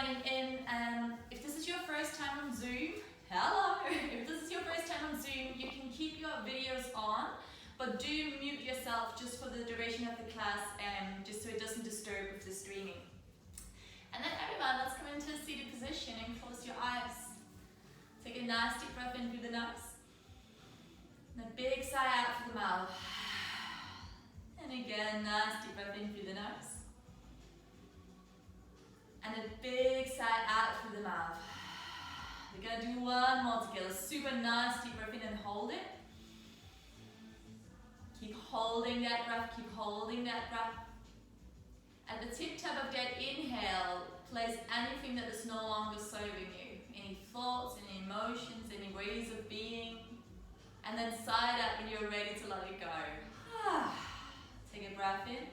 joining in. If this is your first time on Zoom, hello! If this is your first time on Zoom, you can keep your videos on, but do mute yourself just for the duration of the class, just so it doesn't disturb with the streaming. And then everyone, let's come into a seated position and close your eyes. Take a nice deep breath in through the nose. And a big sigh out through the mouth. And again, nice deep breath in through the nose. And a big sigh out through the mouth. We're going to do one more together. Super nice deep breath in and hold it. Keep holding that breath, keep holding that breath. At the tip top of that inhale, place anything that is no longer serving you. Any thoughts, any emotions, any ways of being. And then sigh it out when you're ready to let it go. Take a breath in.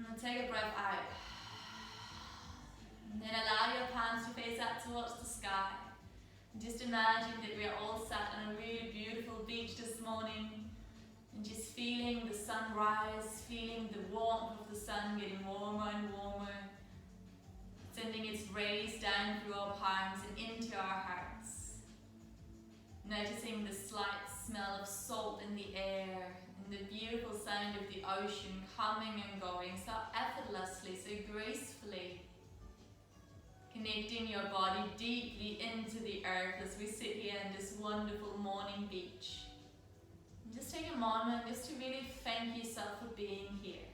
And take a breath out. And then allow your palms to face out towards the sky. And just imagine that we are all sat on a really beautiful beach this morning. And just feeling the sunrise, feeling the warmth of the sun getting warmer and warmer. Sending its rays down through our palms and into our hearts. Noticing the slight smell of salt in the air. And the beautiful sound of the ocean coming and going so effortlessly, so gracefully. Connecting your body deeply into the earth as we sit here on this wonderful morning beach. And just take a moment just to really thank yourself for being here.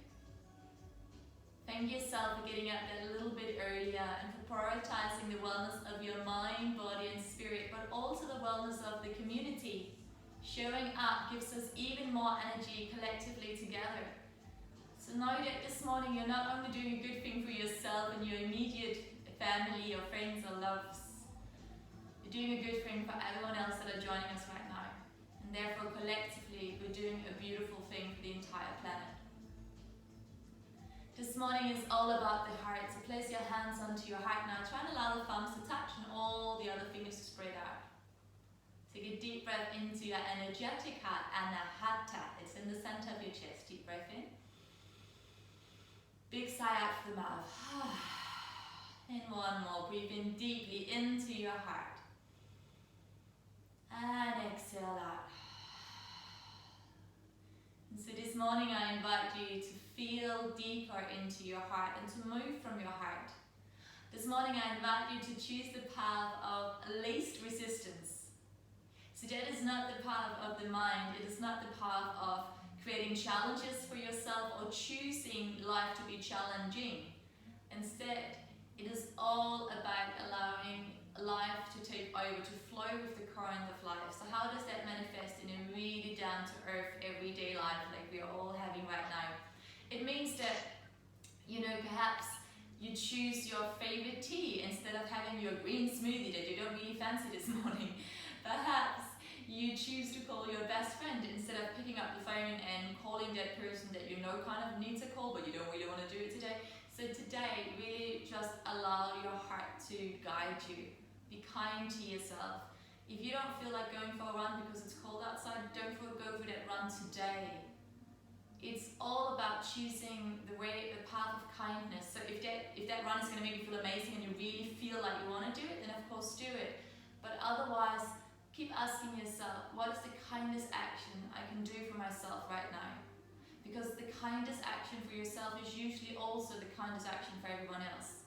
Thank yourself for getting up that little bit earlier and for prioritizing the wellness of your mind, body and spirit, but also the wellness of the community. Showing up gives us even more energy collectively together. So know that this morning you're not only doing a good thing for yourself and your immediate family or friends or loves. You're doing a good thing for everyone else that are joining us right now. And therefore collectively we're doing a beautiful thing for the entire planet. This morning is all about the heart. So place your hands onto your heart now. Try and allow the thumbs to touch and all the other fingers to spread out. Take a deep breath into your energetic heart, anahata. It's in the center of your chest. Deep breath in. Big sigh out through the mouth. And one more. Breathe in deeply into your heart. And exhale out. And so this morning I invite you to feel deeper into your heart and to move from your heart. This morning I invite you to choose the path of least resistance. So that is not the path of the mind. It is not the path of creating challenges for yourself or choosing life to be challenging. Instead, it is all about allowing life to take over, to flow with the current of life. So how does that manifest in a really down-to-earth, everyday life like we are all having right now? It means that, perhaps you choose your favorite tea instead of having your green smoothie that you don't really fancy this morning. Perhaps you choose to call your best friend instead of picking up the phone and calling that person that you know kind of needs a call but you don't really want to do it today. So today, really just allow your heart to guide you. Be kind to yourself. If you don't feel like going for a run because it's cold outside, don't go for that run today. It's all about choosing the path of kindness. So if that run is going to make you feel amazing and you really feel like you want to do it, then of course do it. But otherwise, keep asking yourself, what is the kindest action I can do for myself right now? Because the kindest action for yourself is usually also the kindest action for everyone else.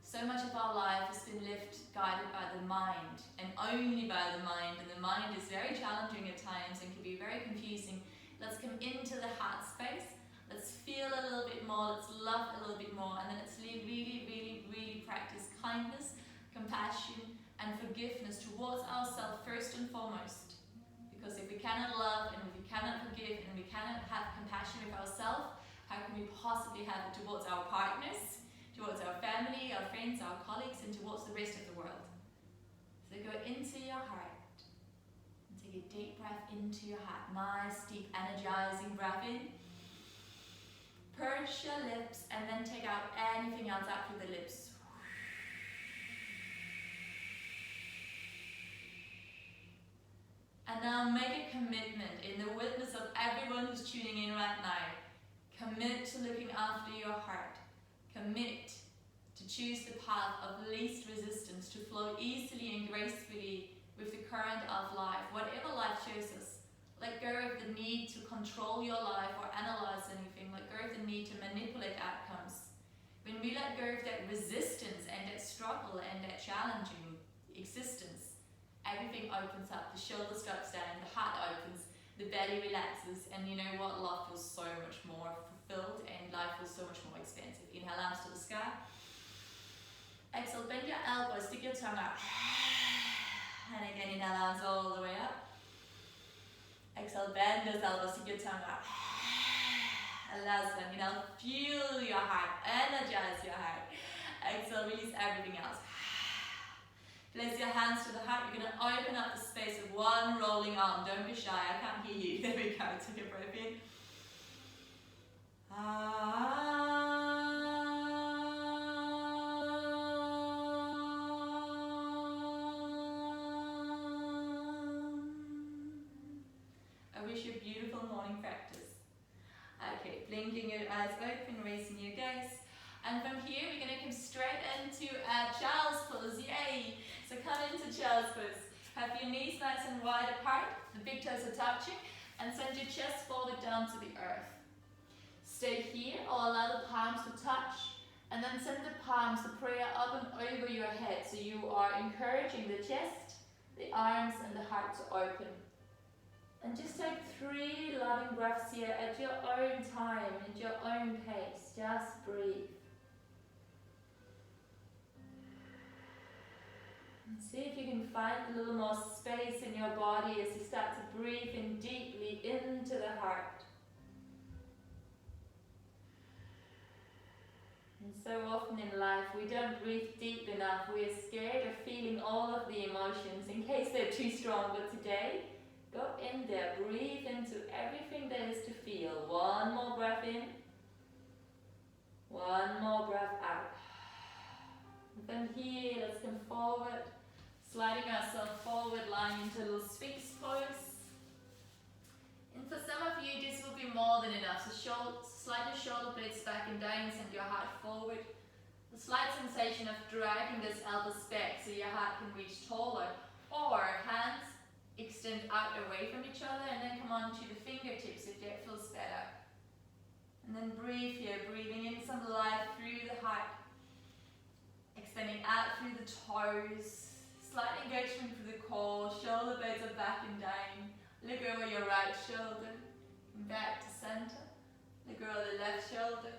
So much of our life has been lived guided by the mind, and only by the mind, and the mind is very challenging at times and can be very confusing. Let's come into the heart space, let's feel a little bit more, let's love a little bit more, and then let's really, really, really practice kindness, compassion, and forgiveness towards ourselves first and foremost. Because if we cannot love and if we cannot forgive and we cannot have compassion with ourselves, how can we possibly have it towards our partners, towards our family, our friends, our colleagues, and towards the rest of the world? So go into your heart and take a deep breath into your heart. Nice, deep, energizing breath in. Purge your lips and then take out anything else out through the lips. And now make a commitment in the witness of everyone who's tuning in right now. Commit to looking after your heart. Commit to choose the path of least resistance, to flow easily and gracefully with the current of life, whatever life shows us. Let go of the need to control your life or analyze anything. Let go of the need to manipulate outcomes. When we let go of that resistance and that struggle and that challenging existence, everything opens up. The shoulders drops down, the heart opens, the belly relaxes, and you know what? Life feels so much more fulfilled and life feels so much more expansive. Inhale, arms to the sky. Exhale, bend your elbows, stick your tongue out. And again, inhale, arms all the way up. Exhale, bend those elbows, stick your tongue out. And last one, inhale, fuel your heart, energize your heart. Exhale, release everything else. Place your hands to the heart. You're going to open up the space with one rolling arm. Don't be shy, I can't hear you. There we go, take a breath in. I wish you a beautiful morning practice. Okay, blinking your eyes open, raising your gaze. And from here, we're going to come straight into child's pose. Yay! So come into child's pose. Have your knees nice and wide apart. The big toes are touching. And send your chest forward down to the earth. Stay here or allow the palms to touch. And then send the palms, the prayer up and over your head. So you are encouraging the chest, the arms and the heart to open. And just take 3 loving breaths here at your own time, at your own pace. Just breathe. And see if you can find a little more space in your body as you start to breathe in deeply into the heart. And so often in life we don't breathe deep enough. We're scared of feeling all of the emotions in case they're too strong. But today, go in there, breathe into everything there is to feel. One more breath in. One more breath out. And from here, let's come forward. Sliding ourselves forward, lying into a little Sphinx pose. And for some of you, this will be more than enough. So slide your shoulder blades back and down, send your heart forward. The slight sensation of dragging those elbows back so your heart can reach taller. Or hands extend out away from each other and then come on to the fingertips if that feels better. And then breathe here, breathing in some life through the heart. Extending out through the toes. Slight engagement through the core, shoulder blades are back and down. Look over your right shoulder, and back to center. Look over the left shoulder,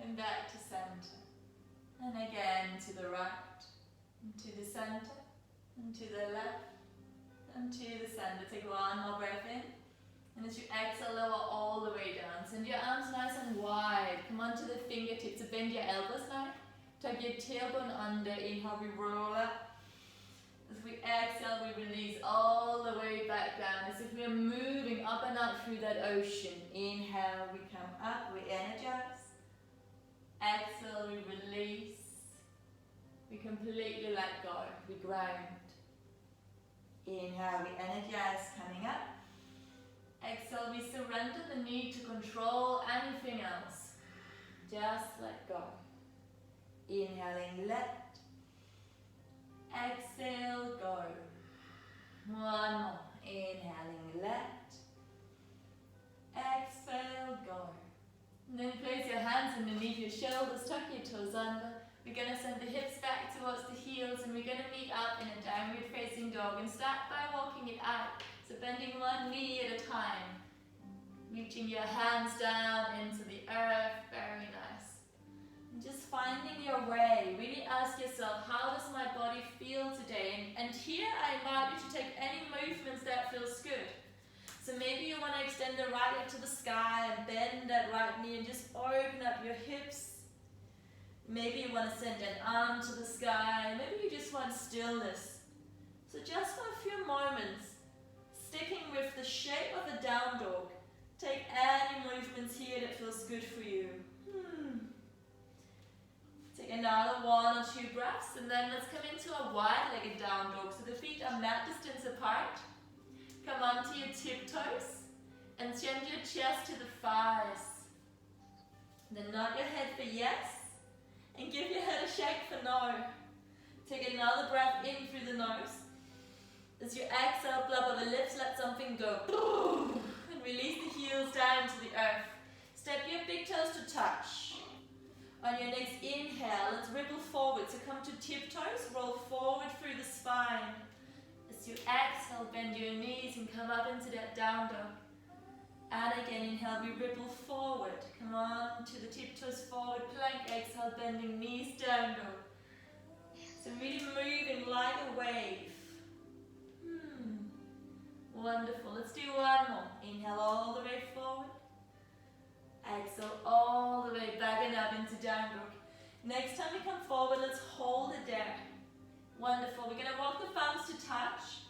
and back to center. And again to the right, and to the center, and to the left, and to the center. Take one more breath in. And as you exhale, lower all the way down. Send your arms nice and wide. Come onto the fingertips, so bend your elbows now. Tuck your tailbone under, inhale, we roll up. As we exhale, we release all the way back down, as if we're moving up and up through that ocean. Inhale, we come up, we energize. Exhale, we release. We completely let go, we ground. Inhale, we energize, coming up. Exhale, we surrender the need to control anything else. Just let go. Inhaling, let. Exhale, go. One more. Inhaling, let. Exhale, go. And then place your hands underneath your shoulders, tuck your toes under. We're going to send the hips back towards the heels and we're going to meet up in a downward facing dog and start by walking it out. So bending one knee at a time. Reaching your hands down into the earth. Very nice. And just finding your way. Really ask yourself, how does my body feel today? And here I invite you to take any movements that feels good. So maybe you want to extend the right leg to the sky and bend that right knee and just open up your hips. Maybe you want to send an arm to the sky. Maybe you just want stillness. So just for a few moments, sticking with the shape of the down dog, take any movements here that feels good for you. Take another 1 or 2 breaths, and then let's come into a wide-legged down dog. So the feet are mat distance apart. Come onto your tiptoes, and send your chest to the thighs. Then nod your head for yes, And give your head a shake for no. Take another breath in through the nose. As you exhale, blub of the lips, let something go. And release the heels down to the earth. Step your big toes to touch. On your next inhale, let's ripple forward. So come to tiptoes, roll forward through the spine. As you exhale, bend your knees and come up into that down dog. And again, inhale, we ripple forward. Come on to the tiptoes forward, plank, exhale, bending knees, down dog. So really moving like a wave. Wonderful. Let's do one more. Inhale all the way forward. Exhale all the way back and up into down dog. Next time we come forward, let's hold it there. Wonderful. We're going to walk the thumbs to touch.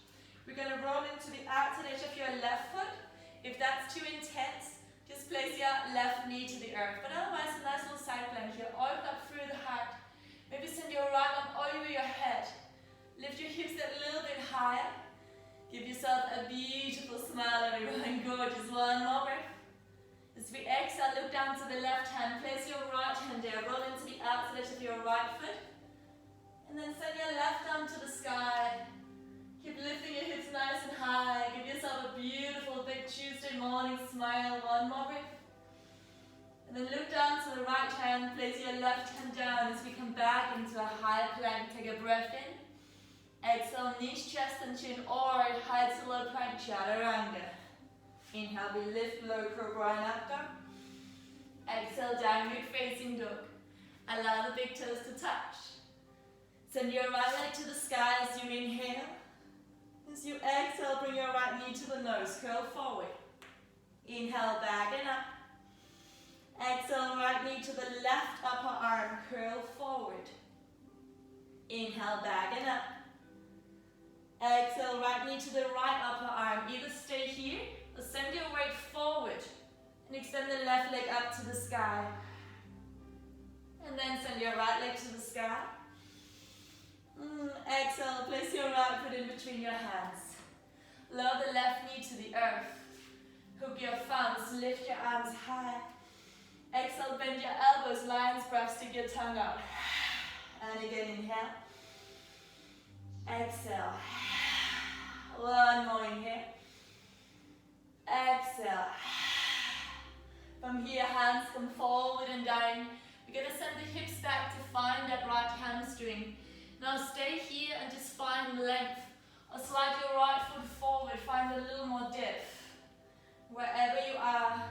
We're going to roll into the outside edge of your left foot. If that's too intense, just place your left knee to the earth. But otherwise, a nice little side plank here. Open up through the heart. Maybe send your right arm over your head. Lift your hips a little bit higher. Give yourself a beautiful smile, everyone. Gorgeous. One more breath. As we exhale, look down to the left hand. Place your right hand there. Roll into the outside edge of your right foot. And then send your left arm to the sky. Keep lifting your hips nice and high. Give yourself a beautiful big Tuesday morning smile. One more breath. And then look down to the right hand. Place your left hand down as we come back into a high plank. Take a breath in. Exhale, knees, chest and chin, or high to low plank, chaturanga. Inhale, we lift low cobra and up dog. Exhale, downward facing dog. Allow the big toes to touch. Send your right leg to the sky as you inhale. As you exhale, bring your right knee to the nose, curl forward. Inhale, back and up. Exhale, right knee to the left upper arm, curl forward. Inhale, back and up. Exhale, right knee to the right upper arm. Either stay here or send your weight forward and extend the left leg up to the sky. And then send your right leg to the sky. Exhale, place your right foot in between your hands. Lower the left knee to the earth. Hook your thumbs, lift your arms high. Exhale, bend your elbows, lion's breath, stick your tongue out. And again, inhale. Exhale. One more inhale. Exhale. From here, hands come forward and down. We're going to send the hips back to find that right hamstring. Now stay here and just find length. Or slide your right foot forward, find a little more depth. Wherever you are,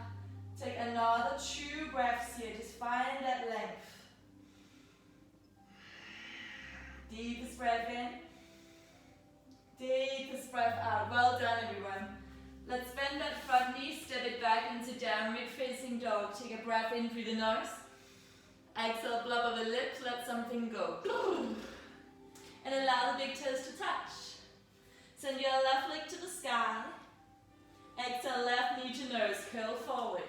take another 2 breaths here. Just find that length. Deepest breath in. Deepest breath out. Well done, everyone. Let's bend that front knee, step it back into downward facing dog. Take a breath in through the nose. Exhale, blub of the lips, let something go. And allow the big toes to touch. Send your left leg to the sky. Exhale, left knee to nose, curl forward.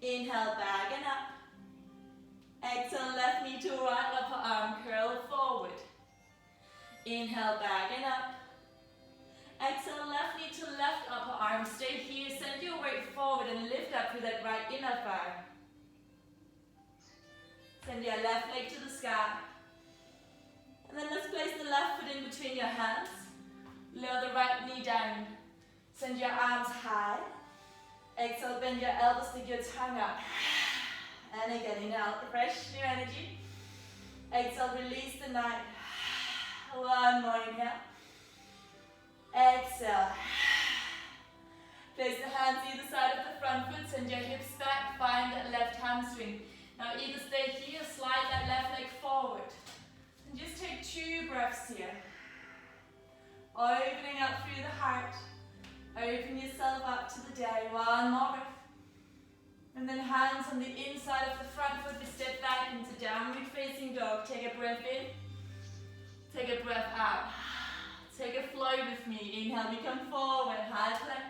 Inhale, back and up. Exhale, left knee to right upper arm, curl forward. Inhale, back and up. Exhale, left knee to left upper arm. Stay here, send your weight forward and lift up through that right inner thigh. Send your left leg to the sky. And then let's place the left foot in between your hands. Lower the right knee down. Send your arms high. Exhale, bend your elbows, stick your tongue out. And again, inhale, fresh new energy. Exhale, release the night. One more inhale. Exhale. Place the hands either side of the front foot, send your hips back, find that left hamstring. Now either stay here, slide that left leg forward. And just take 2 breaths here. Opening up through the heart. Open yourself up to the day. One more breath. And then hands on the inside of the front foot, we step back into downward facing dog. Take a breath in. Take a breath out. Take a flow with me. Inhale, we come forward, high plank.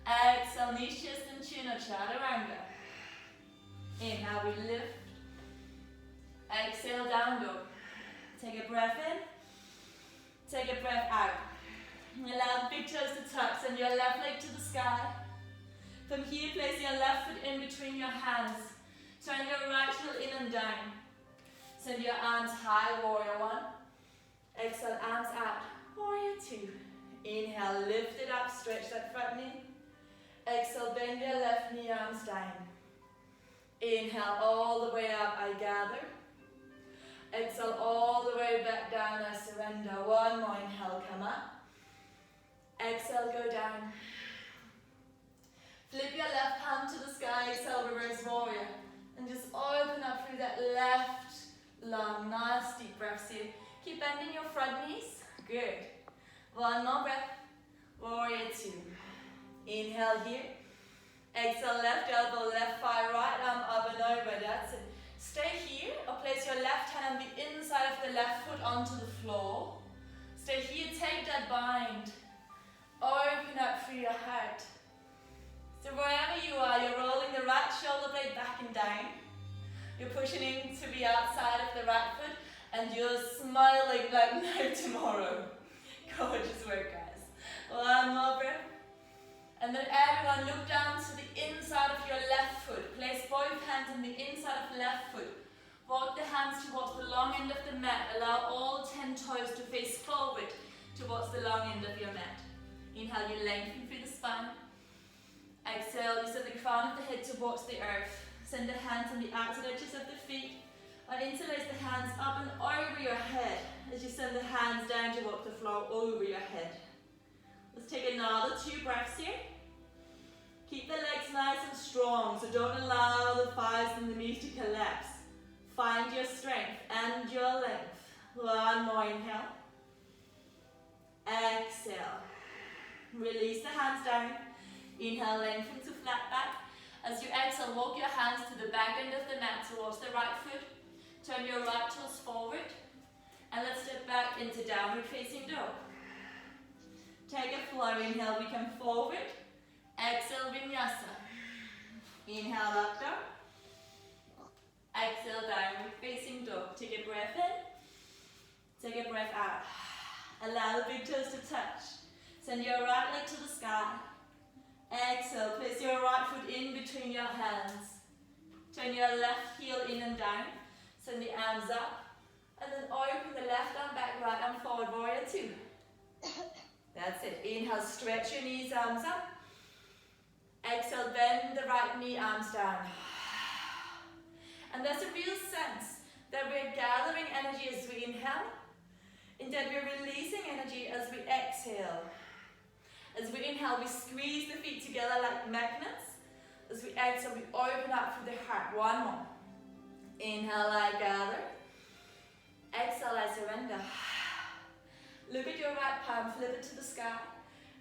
Exhale, knees, chest and chin or chaturanga. Inhale, we lift. Exhale, down dog. Take a breath in. Take a breath out. Allow the big toes to touch. Send your left leg to the sky. From here, place your left foot in between your hands. Turn your right heel in and down. Send your arms high, warrior one. Exhale, arms out, warrior two. Inhale, lift it up, stretch that front knee. Exhale, bend your left knee, arms down. Inhale, all the way up, I gather. Exhale, all the way back down, I surrender. One more, inhale, come up. Exhale, go down. Flip your left hand to the sky, exhale, reverse warrior. And just open up through that left lung. Nice deep breaths here. Keep bending your front knees. Good. One more breath. Warrior two. Inhale here. Exhale, left elbow, left thigh, right arm up and over. That's it. Stay here or place your left hand on the inside of the left foot onto the floor. Stay here, take that bind. Open up through your heart. So wherever you are, you're rolling the right shoulder blade back and down. You're pushing into the outside of the right foot and you're smiling like no tomorrow. Gorgeous work, guys. One more breath. And then everyone look down to the inside of your left foot. Place both hands on the inside of the left foot. Walk the hands towards the long end of the mat. Allow all 10 toes to face forward towards the long end of your mat. Inhale, you lengthen through the spine. Exhale, you send the crown of the head towards the earth. Send the hands on the outside edges of the feet. And interlace the hands up and over your head as you send the hands down towards the floor over your head. Let's take another 2 breaths here. Keep the legs nice and strong, so don't allow the thighs and the knees to collapse. Find your strength and your length. One more inhale. Exhale. Release the hands down. Inhale, lengthen to flat back. As you exhale, walk your hands to the back end of the mat towards the right foot. Turn your right toes forward. And let's step back into downward facing dog. Take a flow. Inhale, we come forward. Exhale, vinyasa. Inhale, up dog. Exhale, downward facing dog. Take a breath in. Take a breath out. Allow the big toes to touch. Send your right leg to the sky. Exhale, place your right foot in between your hands. Turn your left heel in and down. Send the arms up. And then open the left arm back, right arm forward, warrior two. That's it. Inhale, stretch your knees, arms up. Exhale, bend the right knee, arms down. And there's a real sense that we're gathering energy as we inhale, and that we're releasing energy as we exhale. As we inhale, we squeeze the feet together like magnets. As we exhale, we open up through the heart. One more. Inhale, I gather. Exhale, I surrender. Look at your right palm, flip it to the sky.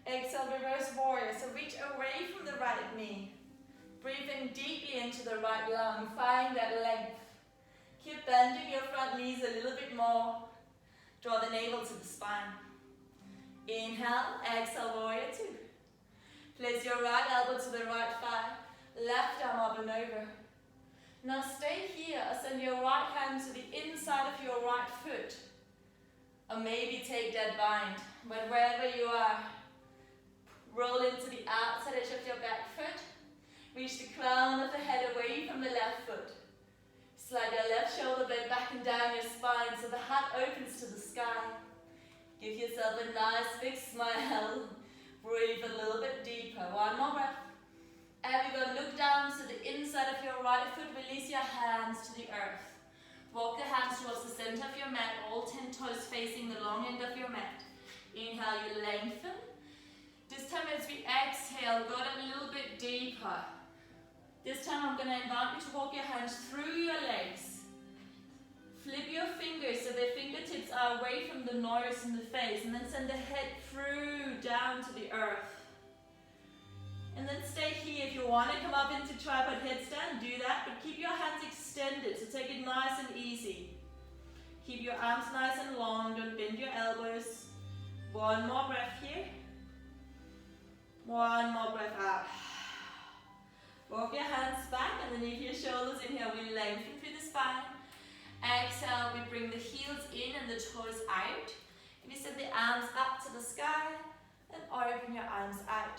Exhale, reverse warrior. So reach away from the right knee. Breathe in deeply into the right lung. Find that length. Keep bending your front knees a little bit more. Draw the navel to the spine. Inhale, exhale, warrior two. Place your right elbow to the right thigh. Left arm up and over. Now stay here. Send your right hand to the inside of your right foot. Or maybe take that bind. But wherever you are, roll into the outside edge of your back foot. Reach the crown of the head away from the left foot. Slide your left shoulder blade back and down your spine so the heart opens to the sky. Give yourself a nice big smile. Breathe a little bit deeper. One more breath. Everyone, look down to the inside of your right foot. Release your hands to the earth. Walk the hands towards the center of your mat. All 10 toes facing the long end of your mat. Inhale, you lengthen. This time as we exhale, go a little bit deeper. This time I'm going to invite you to walk your hands through your legs. Flip your fingers so the fingertips are away from the nose and the face, and then send the head through down to the earth. And then stay here. If you want to come up into tripod headstand, do that, but keep your hands extended, so take it nice and easy. Keep your arms nice and long, don't bend your elbows. One more breath here. One more breath out. Walk your hands back underneath your shoulders. Inhale, we lengthen through the spine. Exhale, we bring the heels in and the toes out. We send the arms up to the sky and open your arms out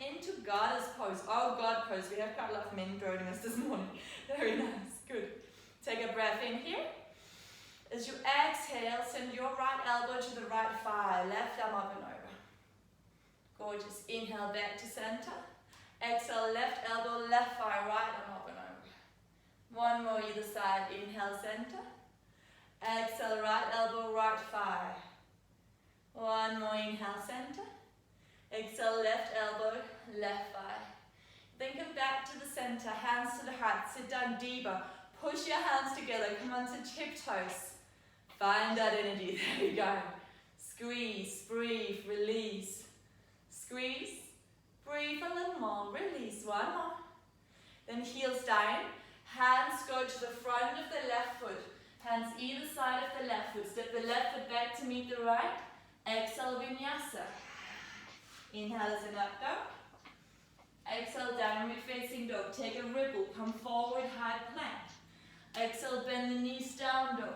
into goddess pose. Oh, God pose. We have quite a lot of men joining us this morning. Very nice, good. Take a breath in here. As you exhale, send your right elbow to the right thigh, left arm up and over. Gorgeous. Inhale back to center. Exhale, left elbow, left thigh, right arm up and over. One more either side. Inhale, center. Exhale, right elbow, right thigh. One more, inhale, center. Exhale, left elbow, left thigh. Then come back to the center, hands to the heart, sit down deeper. Push your hands together, come onto tiptoes. Find that energy, there we go. Squeeze, breathe, release. Squeeze, breathe a little more, release, one more. Then heels down, hands go to the front of the left foot. Hands either side of the left foot. Step the left foot back to meet the right. Exhale, vinyasa. Inhale as an up dog. Exhale, downward facing dog. Take a ripple, come forward, high plank. Exhale, bend the knees, down dog.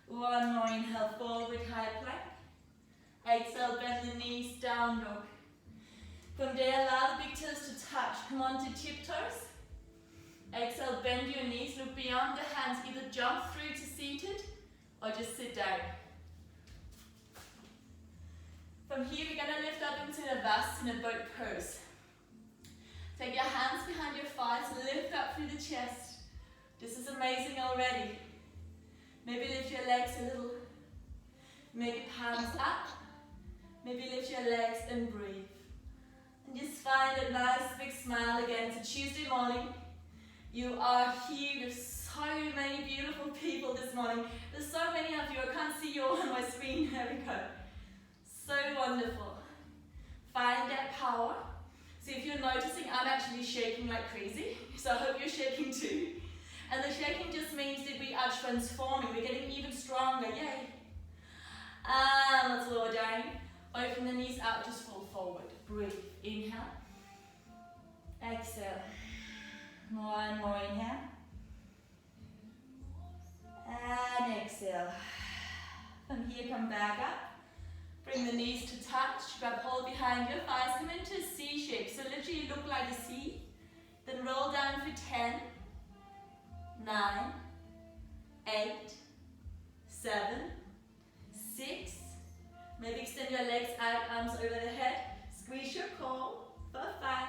One more, inhale, forward, high plank. Exhale, bend the knees, down dog. From there, allow the big toes to touch. Come on to tiptoes. Exhale, bend your knees, look beyond the hands. Either jump through to seated or just sit down. From here, we're going to lift up into the Vasana boat pose. Take your hands behind your thighs, lift up through the chest. This is amazing already. Maybe lift your legs a little. Make your palms up. Maybe lift your legs and breathe. And just find a nice big smile again. It's a Tuesday morning. You are here with so many beautiful people this morning. There's so many of you. I can't see you all on my screen. There we go. So wonderful. Find that power. So if you're noticing, I'm actually shaking like crazy. So I hope you're shaking too. And the shaking just means that we are transforming. We're getting even stronger. Yay. And let's lower down. Open the knees out. Just fall forward. Breathe. Inhale. Exhale. One more inhale. And exhale. From here, come back up. Bring the knees to touch. Grab hold behind your thighs. Come into a C shape. So literally look like a C. Then roll down for 10, 9, 8, 7, 6. Maybe extend your legs out, arms over the head. Squeeze your core for 5,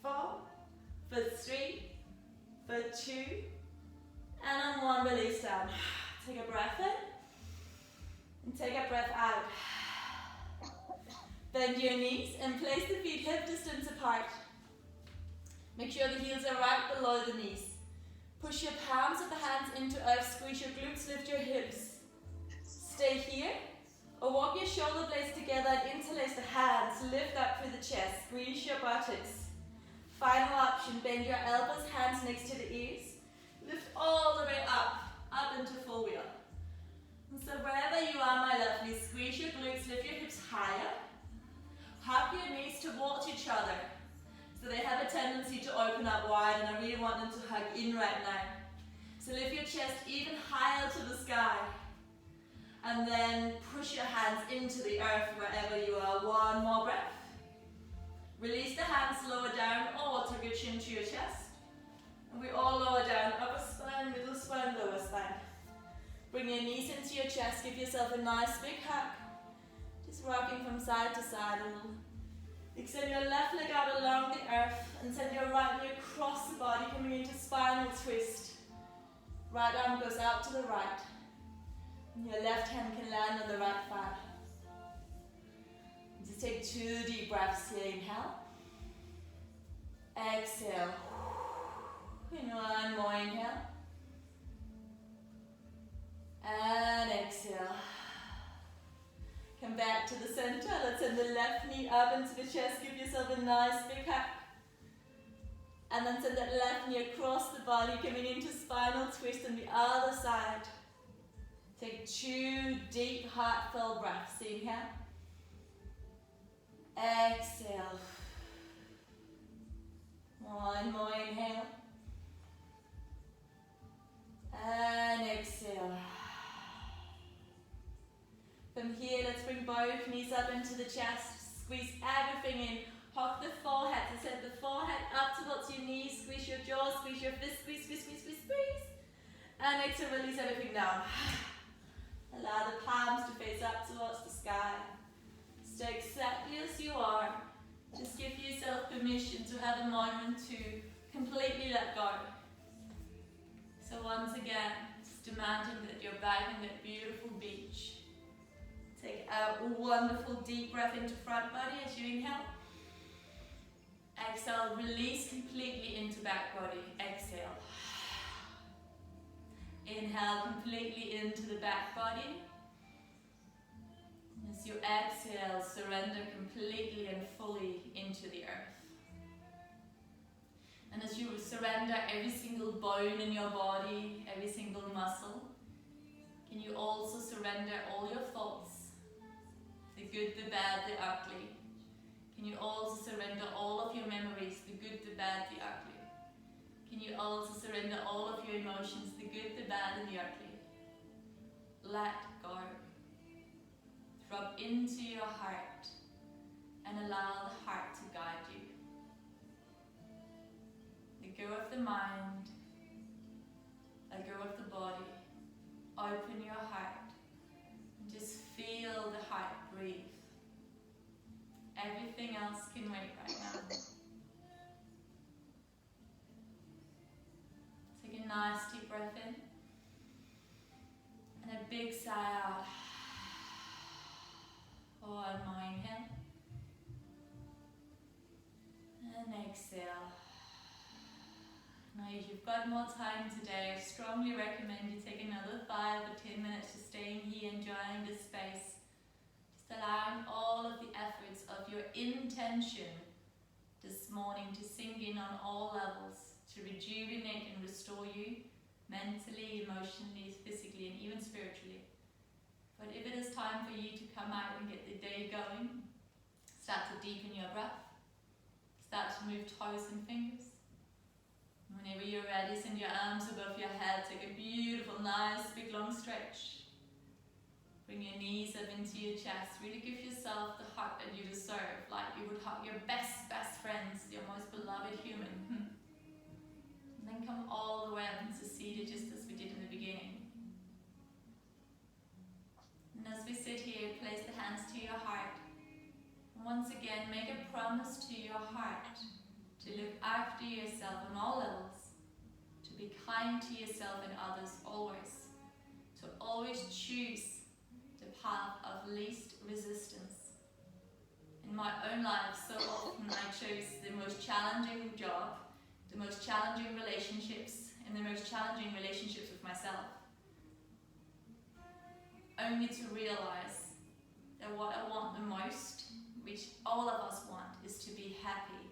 4, for 3, for 2, and on 1, release down. Take a breath in, and take a breath out. Bend your knees and place the feet hip distance apart. Make sure the heels are right below the knees. Push your palms of the hands into earth, squeeze your glutes, lift your hips. Stay here, or walk your shoulder blades together and interlace the hands, lift up through the chest, squeeze your buttocks. Final option, bend your elbows, hands next to the ears. Lift all the way up into full wheel. And so wherever you are, my lovely, squeeze your glutes, lift your hips higher. Hug your knees towards each other. So they have a tendency to open up wide, and I really want them to hug in right now. So lift your chest even higher to the sky. And then push your hands into the earth wherever you are. One more breath. Release the hands, lower down, or tuck your chin to your chest. And we all lower down, upper spine, middle spine, lower spine. Bring your knees into your chest, give yourself a nice big hug. Just rocking from side to side a little. Extend your left leg out along the earth and send your right knee across the body, coming into spinal twist. Right arm goes out to the right. And your left hand can land on the right thigh. Just take 2 deep breaths here. Inhale. Exhale. And one more inhale. And exhale. Come back to the center. Let's send the left knee up into the chest. Give yourself a nice big hug. And then send that left knee across the body, coming into spinal twist on the other side. Take 2 deep, heartfelt breaths. Inhale. Exhale. One more inhale. And exhale. From here, let's bring both knees up into the chest. Squeeze everything in. Hug the forehead. So set the forehead up towards squeeze your jaw, squeeze your fist, squeeze, squeeze, squeeze, squeeze, squeeze. And exhale, release everything down. Allow the palms to face up towards the sky. Stay exactly as you are. Just give yourself permission to have a moment to completely let go. So once again, just imagine that you're back in that beautiful beach. Take a wonderful deep breath into front body as you inhale. Exhale, release completely into back body. Exhale. Inhale completely into the back body. As you exhale, surrender completely and fully into the earth. And as you surrender every single bone in your body, every single muscle, can you also surrender all your thoughts, the good, the bad, the ugly. Can you also surrender all of your memories, the good, the bad, the ugly. Can you also surrender all of your emotions, the good, the bad, and the ugly. Let go. Drop into your heart and allow the heart to guide you. Let go of the mind, let go of the body. Open your heart and just feel the heart breathe. Everything else can wait right now. Take a nice deep breath in and a big sigh out. One more inhale and exhale. Now if you've got more time today, I strongly recommend you take another 5 or 10 minutes to staying here, enjoying this space. Just allowing all of the efforts of your intention this morning to sink in on all levels, to rejuvenate and restore you mentally, emotionally, physically, and even spiritually. But if it is time for you to come out and get the day going, start to deepen your breath, start to move toes and fingers. Whenever you're ready, send your arms above your head, take a beautiful, nice, big, long stretch. Bring your knees up into your chest, really give yourself the hug that you deserve, like you would hug your best friends, your most beloved human. And then come all the way up into seated, just as we did in the beginning. And as we sit here, place the hands to your heart. And once again, make a promise to your heart to look after yourself on all levels, to be kind to yourself and others always, to always choose the path of least resistance. In my own life, so often I chose the most challenging job, the most challenging relationships, and the most challenging relationships with myself. Only to realize that what I want the most, which all of us want, is to be happy.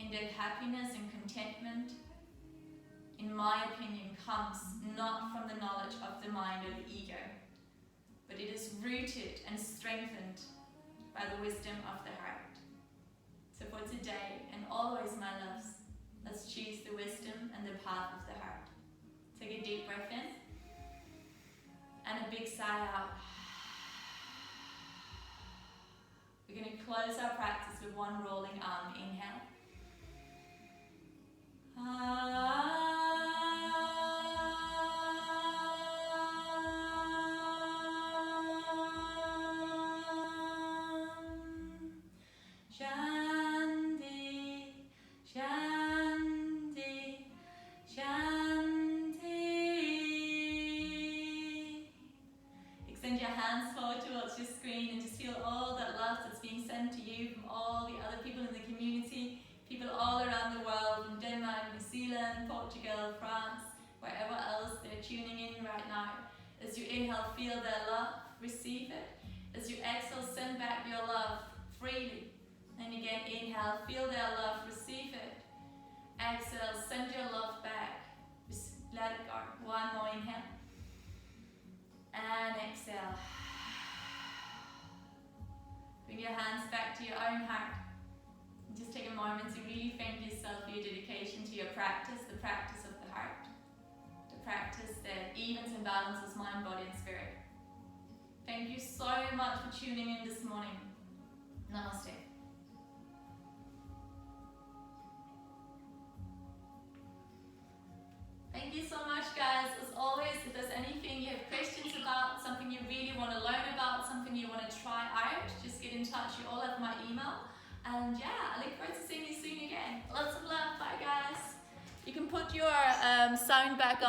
And that happiness and contentment, in my opinion, comes not from the knowledge of the mind or the ego, but it is rooted and strengthened by the wisdom of the heart. So for today, and always, my loves, let's choose the wisdom and the path of the heart. Take a deep breath in, and a big sigh out. We're going to close our practice with one rolling arm. Inhale. Shanti, Shanti, Shanti. Extend your hands forward towards your screen and just feel all that love that's being sent to you from all the other people in the community. People all around the world, from Denmark, New Zealand, Portugal, France, wherever else they're tuning in right now. As you inhale, feel their love, receive it. As you exhale, send back your love freely. And again, inhale, feel their love, receive it. Exhale, send your love back. Just let it go. One more inhale. And exhale. Bring your hands back to your own heart. Just take a moment to really thank yourself for your dedication to your practice, the practice of the heart, the practice that evens and balances mind, body, and spirit. Thank you so much for tuning in this morning. Namaste. Thank you so much, guys. As always, if there's anything you have questions about, something you really want to learn about, something you want to try out, just get in touch. You all have my email. And yeah, I look forward to seeing you soon again. Lots of love. Bye, guys. You can put your sound back on.